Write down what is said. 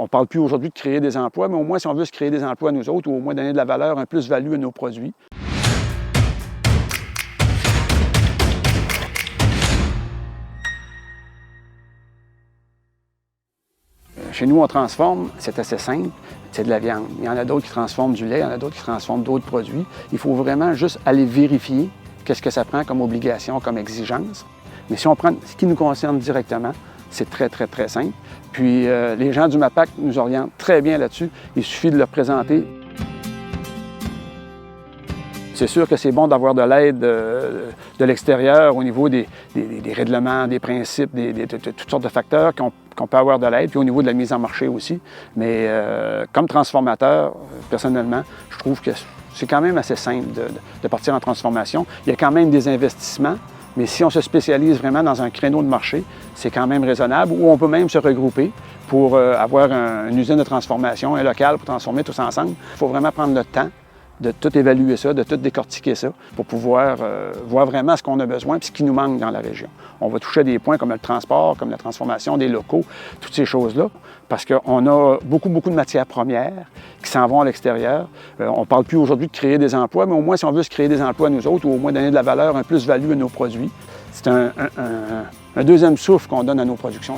On ne parle plus aujourd'hui de créer des emplois, mais au moins si on veut se créer des emplois nous autres, ou au moins donner de la valeur, un plus-value à nos produits. Chez nous, on transforme, c'est assez simple, c'est de la viande. Il y en a d'autres qui transforment du lait, il y en a d'autres qui transforment d'autres produits. Il faut vraiment juste aller vérifier qu'est-ce que ça prend comme obligation, comme exigence. Mais si on prend ce qui nous concerne directement, c'est très, très, très simple. Puis les gens du MAPAC nous orientent très bien là-dessus. Il suffit de leur présenter. C'est sûr que c'est bon d'avoir de l'aide de l'extérieur au niveau des règlements, des principes, de toutes sortes de facteurs qu'on peut avoir de l'aide, puis au niveau de la mise en marché aussi. Mais comme transformateur, personnellement, je trouve que c'est quand même assez simple de partir en transformation. Il y a quand même des investissements, mais si on se spécialise vraiment dans un créneau de marché, c'est quand même raisonnable, ou on peut même se regrouper pour avoir une usine de transformation, un local pour transformer tous ensemble. Il faut vraiment prendre le temps de tout évaluer ça, de tout décortiquer ça, pour pouvoir voir vraiment ce qu'on a besoin et ce qui nous manque dans la région. On va toucher à des points comme le transport, comme la transformation des locaux, toutes ces choses-là, parce qu'on a beaucoup de matières premières qui s'en vont à l'extérieur. On ne parle plus aujourd'hui de créer des emplois, mais au moins si on veut se créer des emplois nous autres, ou au moins donner de la valeur, un plus-value à nos produits, c'est un deuxième souffle qu'on donne à nos productions.